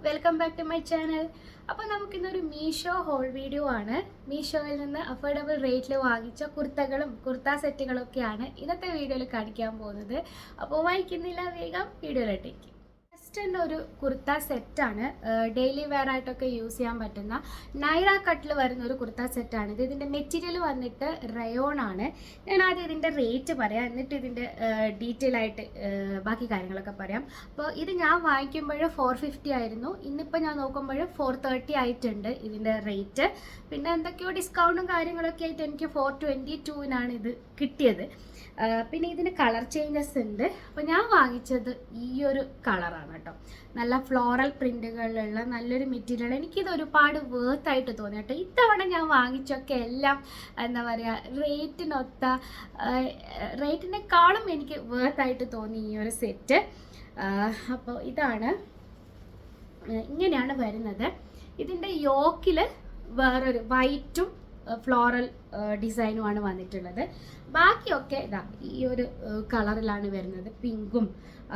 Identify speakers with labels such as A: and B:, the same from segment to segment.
A: Welcome back to my channel. അപ്പോൾ നമുക്കിന്നൊരു Meesho whole video ആണ്. മീഷോയിൽ നിന്ന് അഫോർഡബിൾ റേറ്റിൽ വാങ്ങിച്ച കുർത്തകളും കുർത്ത സെറ്റുകളൊക്കെയാണ് ഇന്നത്തെ വീഡിയോയിൽ കാണിക്കാൻ പോകുന്നത്. അപ്പോൾ വായിക്കുന്നില്ല, വേഗം വീഡിയോയിലോട്ടേക്ക്. ഫസ്റ്റ് തന്നെ ഒരു കുർത്ത സെറ്റാണ്, ഡെയിലി വെയർ ആയിട്ടൊക്കെ യൂസ് ചെയ്യാൻ പറ്റുന്ന നൈറ കട്ടിൽ വരുന്ന ഒരു കുർത്ത സെറ്റാണിത്. ഇതിൻ്റെ മെറ്റീരിയൽ വന്നിട്ട് റയോൺ ആണ്. ഞാൻ ആദ്യം ഇതിൻ്റെ റേറ്റ് പറയാം, എന്നിട്ട് ഇതിൻ്റെ ഡീറ്റെയിൽ ആയിട്ട് ബാക്കി കാര്യങ്ങളൊക്കെ പറയാം. അപ്പോൾ ഇത് ഞാൻ വാങ്ങിക്കുമ്പോൾ 450 ആയിരുന്നു. ഇന്നിപ്പോൾ ഞാൻ നോക്കുമ്പോൾ 430 ആയിട്ടുണ്ട് ഇതിൻ്റെ റേറ്റ്. പിന്നെ എന്തൊക്കെയോ ഡിസ്കൗണ്ടും കാര്യങ്ങളൊക്കെ ആയിട്ട് എനിക്ക് 422-നാണ് ഇത് കിട്ടിയത്. പിന്നെ ഇതിന് കളർ ചേഞ്ചസ് ഉണ്ട്. അപ്പോൾ ഞാൻ വാങ്ങിച്ചത് ഈ ഒരു കളറാണ് കേട്ടോ. നല്ല ഫ്ലോറൽ പ്രിന്റുകളിലുള്ള നല്ലൊരു മെറ്റീരിയൽ. എനിക്കിത് ഒരുപാട് വേർത്ത് ആയിട്ട് തോന്നി കേട്ടോ. ഇത്തവണ ഞാൻ വാങ്ങിച്ചൊക്കെ എല്ലാം എന്താ പറയുക, റേറ്റിനേക്കാളും എനിക്ക് വേർത്ത് ആയിട്ട് തോന്നി ഈ ഒരു സെറ്റ്. അപ്പോൾ ഇങ്ങനെയാണ് വരുന്നത്. ഇതിൻ്റെ യോക്കിൽ വേറൊരു വൈറ്റും ഫ്ലോറൽ ഡിസൈനുമാണ് വന്നിട്ടുള്ളത്. ബാക്കിയൊക്കെ ഈ ഒരു കളറിലാണ് വരുന്നത്. പിങ്കും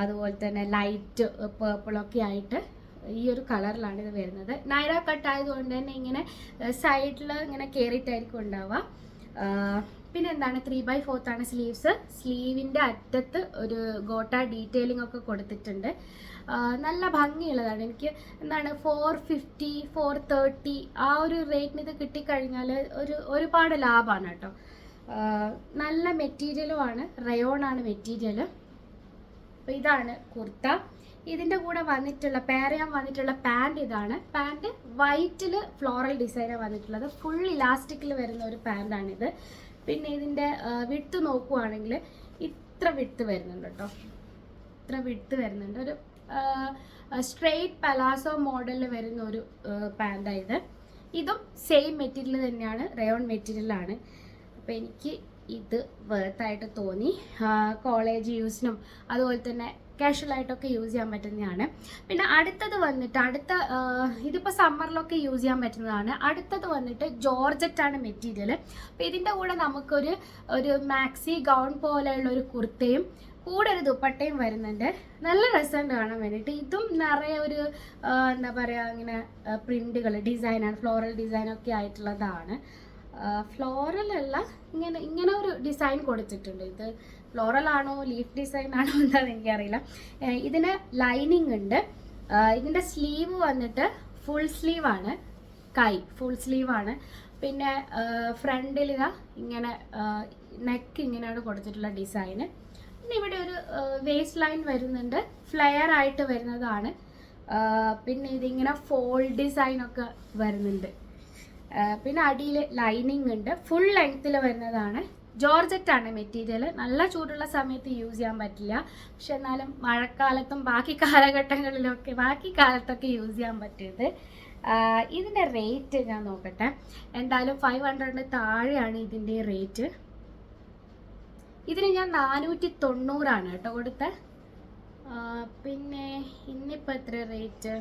A: അതുപോലെ തന്നെ ലൈറ്റ് പേർപ്പിളൊക്കെ ആയിട്ട് ഈ ഒരു കളറിലാണ് ഇത് വരുന്നത്. നൈറ കട്ട് ആയതുകൊണ്ട് തന്നെ ഇങ്ങനെ സൈഡിൽ ഇങ്ങനെ കയറിയിട്ടായിരിക്കും ഉണ്ടാവുക. പിന്നെ എന്താണ്, 3/4 ആണ് സ്ലീവ്സ്. സ്ലീവിൻ്റെ അറ്റത്ത് ഒരു ഗോട്ട ഡീറ്റെയിലിംഗ് ഒക്കെ കൊടുത്തിട്ടുണ്ട്. നല്ല ഭംഗിയുള്ളതാണ്. എനിക്ക് എന്താണ് 450 430 ആ ഒരു റേറ്റിന് ഇത് കിട്ടിക്കഴിഞ്ഞാൽ ഒരുപാട് ലാഭമാണ് കേട്ടോ. നല്ല മെറ്റീരിയലുമാണ്, റയോൺ ആണ് മെറ്റീരിയൽ. അപ്പോൾ ഇതാണ് കുർത്ത. ഇതിൻ്റെ കൂടെ പെയർ ചെയ്യാൻ വന്നിട്ടുള്ള പാൻറ് ഇതാണ്. പാൻറ് വൈറ്റിൽ ഫ്ലോറൽ ഡിസൈനാണ് വന്നിട്ടുള്ളത്. ഫുൾ ഇലാസ്റ്റിക്കിൽ വരുന്ന ഒരു പാൻറ്റാണിത്. പിന്നെ ഇതിൻ്റെ വിഡ്ത്ത് നോക്കുവാണെങ്കിൽ ഇത്ര വിഡ്ത്ത് വരുന്നുണ്ട് കേട്ടോ. ഇത്ര വിഡ്ത്ത് വരുന്നുണ്ട്. ഒരു സ്ട്രെയിറ്റ് പലാസോ മോഡലിൽ വരുന്ന ഒരു പാൻറ്റാണ് ഇത്. ഇതും സെയിം മെറ്റീരിയൽ തന്നെയാണ്, റയോൺ മെറ്റീരിയലാണ്. അപ്പോൾ എനിക്ക് ഇത് വേർത്തായിട്ട് തോന്നി. കോളേജ് യൂസിനും അതുപോലെ തന്നെ കാഷ്വലായിട്ടൊക്കെ യൂസ് ചെയ്യാൻ പറ്റുന്നതാണ്. പിന്നെ അടുത്തത് വന്നിട്ട് ഇതിപ്പോൾ സമ്മറിലൊക്കെ യൂസ് ചെയ്യാൻ പറ്റുന്നതാണ്. അടുത്തത് വന്നിട്ട് ജോർജറ്റാണ് മെറ്റീരിയൽ. അപ്പോൾ ഇതിൻ്റെ കൂടെ നമുക്കൊരു മാക്സി ഗൗൺ പോലെയുള്ള ഒരു കുർത്തയും കൂടെ ഒരു ദുപ്പട്ടയും വരുന്നുണ്ട്. നല്ല രസമുണ്ട് കാണാൻ വേണ്ടിയിട്ട്. ഇതും നിറയെ ഒരു എന്താ പറയുക, ഇങ്ങനെ പ്രിൻറ്റുകൾ ഡിസൈനാണ്, ഫ്ലോറൽ ഡിസൈനൊക്കെ ആയിട്ടുള്ളതാണ്. ഫ്ലോറൽ അല്ല, ഇങ്ങനെ ഒരു ഡിസൈൻ കൊടുത്തിട്ടുണ്ട്. ഇത് ഫ്ലോറൽ ആണോ ലീഫ് ഡിസൈൻ ആണോ എന്താണെന്ന് എനിക്കറിയില്ല. ഇതിന് ലൈനിങ് ഉണ്ട്. ഇതിൻ്റെ സ്ലീവ് വന്നിട്ട് ഫുൾ സ്ലീവാണ്, ഫുൾ സ്ലീവാണ്. പിന്നെ ഫ്രണ്ടിൽ ഇങ്ങനെ നെക്ക് ഇങ്ങനെയാണ് കൊടുത്തിട്ടുള്ള ഡിസൈന്. പിന്നെ ഇവിടെ ഒരു വേസ്റ്റ് ലൈൻ വരുന്നുണ്ട്, ഫ്ലെയർ ആയിട്ട് വരുന്നതാണ്. പിന്നെ ഇതിങ്ങനെ ഫോൾഡ് ഡിസൈനൊക്കെ വരുന്നുണ്ട്. പിന്നെ അടിയിൽ ലൈനിങ് ഉണ്ട്. ഫുൾ ലെങ്ത്തിൽ വരുന്നതാണ്. ജോർജറ്റാണ് മെറ്റീരിയൽ. നല്ല ചൂടുള്ള സമയത്ത് യൂസ് ചെയ്യാൻ പറ്റില്ല, പക്ഷെ എന്നാലും മഴക്കാലത്തും ബാക്കി കാലത്തൊക്കെ യൂസ് ചെയ്യാൻ പറ്റിയത്. ഇതിൻ്റെ റേറ്റ് ഞാൻ നോക്കട്ടെ. എന്തായാലും 500 താഴെയാണ് ഇതിൻ്റെ റേറ്റ്. ഇതിന് ഞാൻ 490 കേട്ടോ കൊടുത്തത്. പിന്നെ ഇന്നിപ്പോൾ എത്ര റേറ്റ്?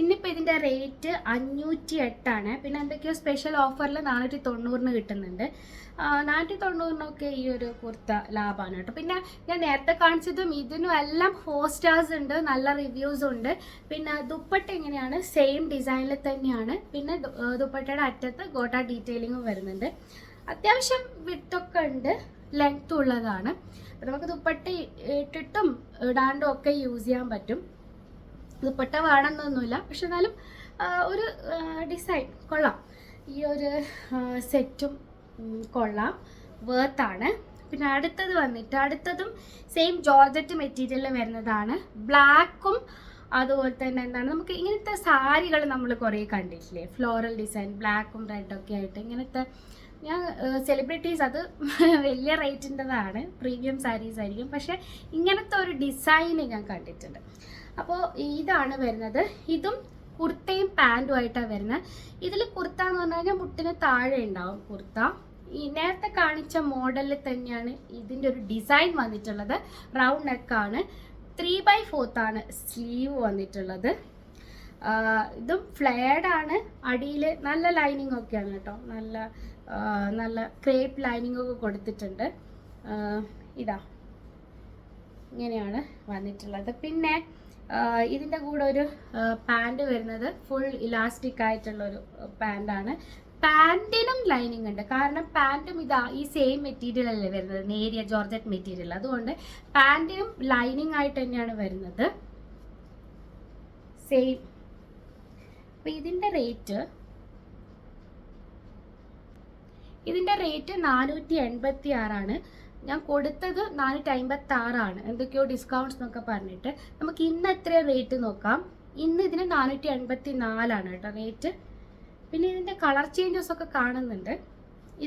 A: ഇന്നിപ്പോൾ ഇതിൻ്റെ റേറ്റ് 508 പിന്നെ എന്തൊക്കെയോ സ്പെഷ്യൽ ഓഫറിൽ 490 കിട്ടുന്നുണ്ട്. 490 ഈ ഒരു കുർത്ത ലാഭമാണ് കേട്ടോ. പിന്നെ ഞാൻ നേരത്തെ കാണിച്ചതും ഇതിനും എല്ലാം 4 സ്റ്റാർസ് ഉണ്ട്, നല്ല റിവ്യൂസ് ഉണ്ട്. പിന്നെ ദുപ്പട്ട എങ്ങനെയാണ്, സെയിം ഡിസൈനിൽ തന്നെയാണ്. പിന്നെ ദുപ്പട്ടയുടെ അറ്റത്ത് ഗോട്ട ഡീറ്റെയിലിങ്ങും വരുന്നുണ്ട്. അത്യാവശ്യം വിട്ടൊക്കെ ഉണ്ട്, ലെങ്ത് ഉള്ളതാണ്. നമുക്ക് ദുപ്പട്ട ഇട്ടിട്ടും ഇടാണ്ടും ഒക്കെ യൂസ് ചെയ്യാൻ പറ്റും. ദുപ്പട്ട വേണമെന്നൊന്നുമില്ല, പക്ഷെ എന്നാലും ഒരു ഡിസൈൻ കൊള്ളാം. ഈ ഒരു സെറ്റും കൊള്ളാം, വേർത്താണ്. പിന്നെ അടുത്തതും സെയിം ജോർജറ്റ് മെറ്റീരിയലിൽ വരുന്നതാണ്. ബ്ലാക്കും അതുപോലെ തന്നെ എന്താണ്, നമുക്ക് ഇങ്ങനത്തെ സാരികൾ നമ്മൾ കുറേ കണ്ടിട്ടില്ലേ, ഫ്ലോറൽ ഡിസൈൻ ബ്ലാക്കും റെഡൊക്കെ ആയിട്ട്. ഇങ്ങനത്തെ സെലിബ്രിറ്റീസ് അത് വലിയ റേറ്റിൻ്റെതാണ്, പ്രീമിയം സാരീസ് ആയിരിക്കും, പക്ഷെ ഇങ്ങനത്തെ ഒരു ഡിസൈൻ ഞാൻ കണ്ടിട്ടുണ്ട്. അപ്പോൾ ഇതാണ് വരുന്നത്. ഇതും കുർത്തയും പാൻറ്റും ആയിട്ടാണ് വരുന്നത്. ഇതിൽ കുർത്ത എന്ന് പറഞ്ഞു കഴിഞ്ഞാൽ മുട്ടിന് താഴെ ഉണ്ടാവും കുർത്ത. ഈ നേരത്തെ കാണിച്ച മോഡലിൽ തന്നെയാണ് ഇതിൻ്റെ ഒരു ഡിസൈൻ വന്നിട്ടുള്ളത്. റൗണ്ട് നെക്കാണ്, 3/4 ആണ് സ്ലീവ് വന്നിട്ടുള്ളത്. ഇതും ഫ്ലെയർഡ് ആണ്. അടിയിൽ നല്ല ലൈനിങ് ഒക്കെയാണ് കേട്ടോ, നല്ല ക്രേപ്പ് ലൈനിങ് ഒക്കെ കൊടുത്തിട്ടുണ്ട്. ഇങ്ങനെയാണ് വന്നിട്ടുള്ളത്. പിന്നെ ഇതിൻ്റെ കൂടെ ഒരു പാൻറ് വരുന്നത് ഫുൾ ഇലാസ്റ്റിക് ആയിട്ടുള്ളൊരു പാൻറ്റാണ്. പാൻറ്റിനും ലൈനിങ് ഉണ്ട്, കാരണം പാൻറ്റും ഇതാ ഈ സെയിം മെറ്റീരിയൽ അല്ലേ വരുന്നത്, നേരിയ ജോർജറ്റ് മെറ്റീരിയൽ. അതുകൊണ്ട് പാൻറ്റിനും ലൈനിങ് ആയിട്ട് തന്നെയാണ് വരുന്നത്, സെയിം. അപ്പം ഇതിൻ്റെ റേറ്റ് 486 ഞാൻ കൊടുത്തത് 456 എന്തൊക്കെയോ ഡിസ്കൗണ്ട്സ് എന്നൊക്കെ പറഞ്ഞിട്ട്. നമുക്ക് ഇന്ന് എത്ര റേറ്റ് നോക്കാം. ഇന്ന് ഇതിന് 484 കേട്ടോ റേറ്റ്. പിന്നെ ഇതിൻ്റെ കളർ ചേഞ്ചസ് ഒക്കെ കാണുന്നുണ്ട്,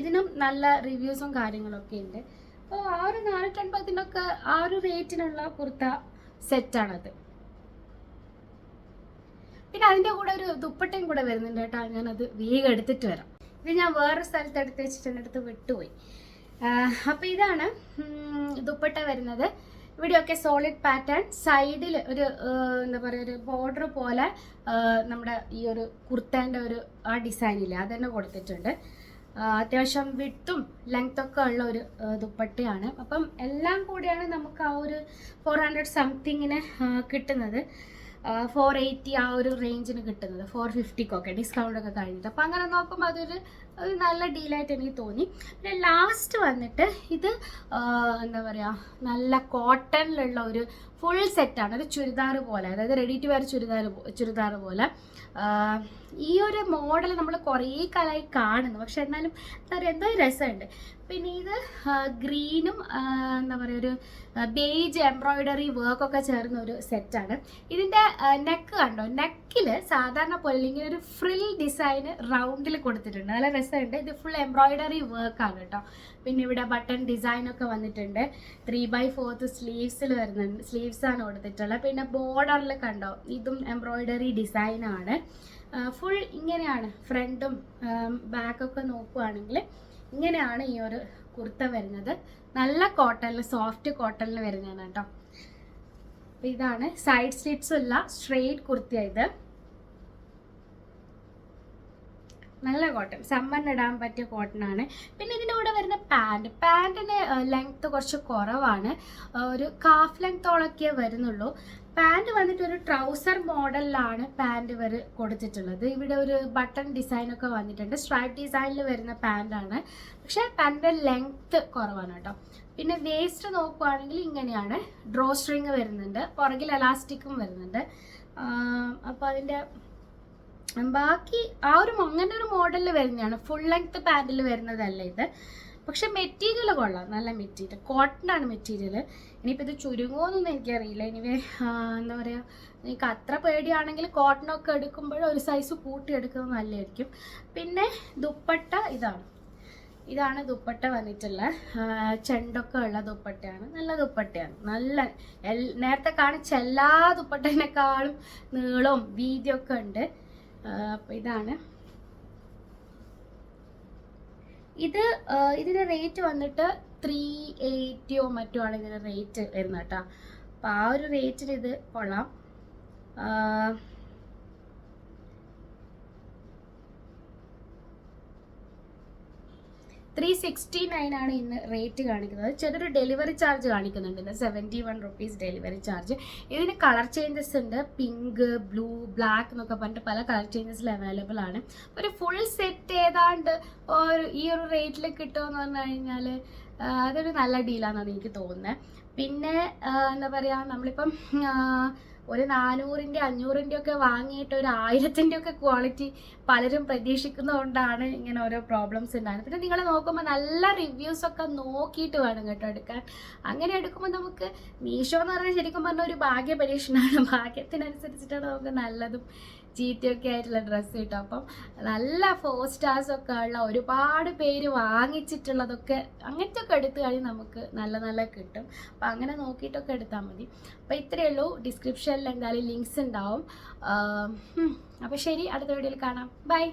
A: ഇതിനും നല്ല റിവ്യൂസും കാര്യങ്ങളൊക്കെ ഉണ്ട്. അപ്പോൾ ആ ഒരു 480 ആ ഒരു റേറ്റിനുള്ള കുർത്ത സെറ്റാണത്. പിന്നെ അതിൻ്റെ കൂടെ ഒരു ദുപ്പട്ടയും കൂടെ വരുന്നുണ്ട് കേട്ടോ, ഞാനത് വേഗം എടുത്തിട്ട് വരാം. ഇത് ഞാൻ വേറെ സ്ഥലത്ത് എടുത്ത് വെച്ചിട്ട് എൻ്റെ അടുത്ത് വിട്ടുപോയി. അപ്പോൾ ഇതാണ് ദുപ്പട്ട വരുന്നത്. ഇവിടെയൊക്കെ സോളിഡ് പാറ്റേൺ, സൈഡിൽ ഒരു എന്താ പറയുക ഒരു ബോർഡർ പോലെ നമ്മുടെ ഈ ഒരു കുർത്തേൻ്റെ ഒരു ആ ഡിസൈനില്ലേ അത് തന്നെ കൊടുത്തിട്ടുണ്ട്. അത്യാവശ്യം വിട്ടും ലെങ്ത്തൊക്കെ ഉള്ള ഒരു ദുപ്പട്ടയാണ്. അപ്പം എല്ലാം കൂടിയാണ് നമുക്ക് ആ ഒരു 400 സംതിങ്ങിന് കിട്ടുന്നത്, 480 ആ ഒരു റേഞ്ചിന് കിട്ടുന്നത്, 450 ഡിസ്കൗണ്ടൊക്കെ കഴിഞ്ഞിട്ട്. അപ്പോൾ അങ്ങനെ നോക്കുമ്പോൾ അതൊരു നല്ല ഡീലായിട്ട് എനിക്ക് തോന്നി. പിന്നെ ലാസ്റ്റ് വന്നിട്ട് ഇത് എന്താ പറയുക നല്ല കോട്ടണിലുള്ള ഒരു ഫുൾ സെറ്റാണ്, ഒരു ചുരിദാർ പോലെ, അതായത് റെഡി ടു വെയർ ചുരിദാർ പോലെ. ഈ ഒരു മോഡൽ നമ്മൾ കുറേ കാലമായി കാണുന്നു, പക്ഷെ എന്നാലും എന്താ പറയുക എന്തോ രസമുണ്ട്. പിന്നെ ഇത് ഗ്രീനും എന്താ പറയുക ഒരു ബേജ് എംബ്രോയിഡറി വർക്കൊക്കെ ചേർന്ന ഒരു സെറ്റാണ്. ഇതിൻ്റെ നെക്ക് കണ്ടോ, നെക്കിൽ സാധാരണ പോലെ ഇങ്ങനെ ഒരു ഫ്രിൽ ഡിസൈന് റൗണ്ടിൽ കൊടുത്തിട്ടുണ്ട്, നല്ല രസമുണ്ട്. ഇത് ഫുൾ എംബ്രോയിഡറി വർക്കാണ് കേട്ടോ. പിന്നെ ഇവിടെ ബട്ടൺ ഡിസൈനൊക്കെ വന്നിട്ടുണ്ട്, 3/4 സ്ലീവ്സിൽ വരുന്നുണ്ട്, സ്ലീവ്സാണ് കൊടുത്തിട്ടുള്ളത്. പിന്നെ ബോർഡറിൽ കണ്ടോ, ഇതും എംബ്രോയിഡറി ഡിസൈനാണ്. ഫുൾ ഇങ്ങനെയാണ്, ഫ്രണ്ടും ബാക്കൊക്കെ നോക്കുവാണെങ്കിൽ ഇങ്ങനെയാണ് ഈ ഒരു കുർത്ത വരുന്നത്. നല്ല കോട്ടണിൽ, സോഫ്റ്റ് കോട്ടണിൽ വരുന്നതാണ് കേട്ടോ. അപ്പം ഇതാണ്, സൈഡ് സ്ലിറ്റ്സും ഇല്ല, സ്ട്രെയിറ്റ് കുർത്തിയാണ് ഇത്. നല്ല കോട്ടൺ, സമ്മറിന് ഇടാൻ പറ്റിയ കോട്ടണാണ്. പിന്നെ ഇതിൻ്റെ കൂടെ വരുന്ന പാൻറ്റിന് ലെങ്ത്ത് കുറച്ച് കുറവാണ്, ഒരു കാഫ് ലെങ്ത്തോളൊക്കെ വരുന്നുള്ളൂ. പാൻറ്റ് വന്നിട്ട് ഒരു ട്രൗസർ മോഡലിലാണ് പാൻറ്റ് കൊടുത്തിട്ടുള്ളത്. ഇവിടെ ഒരു ബട്ടൺ ഡിസൈനൊക്കെ വന്നിട്ടുണ്ട്, സ്ട്രൈപ്പ് ഡിസൈനിൽ വരുന്ന പാൻറ്റാണ്, പക്ഷേ പാൻറ്റിൻ്റെ ലെങ്ത്ത് കുറവാണ് കേട്ടോ. പിന്നെ വേസ്റ്റ് നോക്കുവാണെങ്കിൽ ഇങ്ങനെയാണ്, ഡ്രോ സ്ട്രിങ് വരുന്നുണ്ട്, പുറകിൽ എലാസ്റ്റിക്കും വരുന്നുണ്ട്. അപ്പോൾ അതിൻ്റെ ബാക്കി ആ ഒരു അങ്ങനെ ഒരു മോഡലിൽ വരുന്നതാണ്, ഫുൾ ലെങ്ത്ത് പാൻറ്റിൽ വരുന്നതല്ല ഇത്. പക്ഷെ മെറ്റീരിയൽ കൊള്ളാം, നല്ല മെറ്റീരിയൽ, കോട്ടനാണ് മെറ്റീരിയൽ. ഇനിയിപ്പോൾ ഇത് ചുരുങ്ങുമോന്നൊന്നും എനിക്കറിയില്ല. ഇനിവേ എന്താ പറയുക, എനിക്ക് അത്ര പേടിയാണെങ്കിൽ കോട്ടനൊക്കെ എടുക്കുമ്പോൾ ഒരു സൈസ് കൂട്ടി എടുക്കുന്നത് നല്ലതായിരിക്കും. പിന്നെ ദുപ്പട്ട ഇതാണ് ദുപ്പട്ട വന്നിട്ടുള്ള, ചെണ്ടൊക്കെ ഉള്ള ദുപ്പട്ടയാണ്, നല്ല ദുപ്പട്ടയാണ്. നല്ല നേരത്തെ കാണിച്ച എല്ലാ ദുപ്പട്ടേനേക്കാളും നീളവും വീതിയൊക്കെ ഉണ്ട്. അപ്പോൾ ഇതാണ് ഇതിൻ്റെ റേറ്റ് വന്നിട്ട് 380 മറ്റോ ആണ് ഇതിൻ്റെ റേറ്റ് വരുന്നത് കേട്ടോ. അപ്പോൾ ആ ഒരു റേറ്റിൽ ഇത് കൊള്ളാം. 369 ആണ് ഇന്ന് റേറ്റ് കാണിക്കുന്നത്. ചെറിയൊരു ഡെലിവറി ചാർജ് കാണിക്കുന്നുണ്ട്, 71 rupees ഡെലിവറി ചാർജ്. ഇതിന് കളർ ചേഞ്ചസ് ഉണ്ട്, പിങ്ക്, ബ്ലൂ, ബ്ലാക്ക് എന്നൊക്കെ പറഞ്ഞിട്ട് പല കളർ ചേഞ്ചസിൽ അവൈലബിൾ ആണ്. ഒരു ഫുൾ സെറ്റ് ഏതാണ്ട് ഈ ഒരു റേറ്റിൽ കിട്ടുമെന്ന് പറഞ്ഞു കഴിഞ്ഞാൽ അതൊരു നല്ല ഡീലാണെന്നാണ് എനിക്ക് തോന്നുന്നത്. പിന്നെ എന്താ പറയുക, നമ്മളിപ്പം ഒരു 400-ൻ്റെ 500-ൻ്റെ ഒക്കെ വാങ്ങിയിട്ട് ഒരു 1000-ൻ്റെ ഒക്കെ ക്വാളിറ്റി പലരും പ്രതീക്ഷിക്കുന്നതുകൊണ്ടാണ് ഇങ്ങനെ ഓരോ പ്രോബ്ലംസ് ഉണ്ടാകുന്നത്. പിന്നെ നിങ്ങൾ നോക്കുമ്പോൾ നല്ല റിവ്യൂസൊക്കെ നോക്കിയിട്ട് വേണം കേട്ടോ എടുക്കാൻ. അങ്ങനെ എടുക്കുമ്പോൾ നമുക്ക് മീഷോ എന്ന് പറഞ്ഞാൽ ശരിക്കും പറഞ്ഞാൽ ഒരു ഭാഗ്യ പരീക്ഷണമാണ്. ഭാഗ്യത്തിനനുസരിച്ചിട്ടാണ് നമുക്ക് നല്ലതും ചീത്തയൊക്കെ ആയിട്ടുള്ള ഡ്രസ്സ് കിട്ടും. അപ്പം നല്ല 4 സ്റ്റാർസൊക്കെ ഉള്ള ഒരുപാട് പേര് വാങ്ങിച്ചിട്ടുള്ളതൊക്കെ അങ്ങനത്തെ ഒക്കെ എടുത്തു കഴിഞ്ഞാൽ നമുക്ക് നല്ല നല്ല കിട്ടും. അപ്പം അങ്ങനെ നോക്കിയിട്ടൊക്കെ എടുത്താൽ മതി. അപ്പോൾ ഇത്രയേ ഉള്ളൂ. ഡിസ്ക്രിപ്ഷനിൽ എന്തായാലും ലിങ്ക്സ് ഉണ്ടാവും. അപ്പോൾ ശരി, അടുത്ത വീഡിയോയിൽ കാണാം. ബൈ.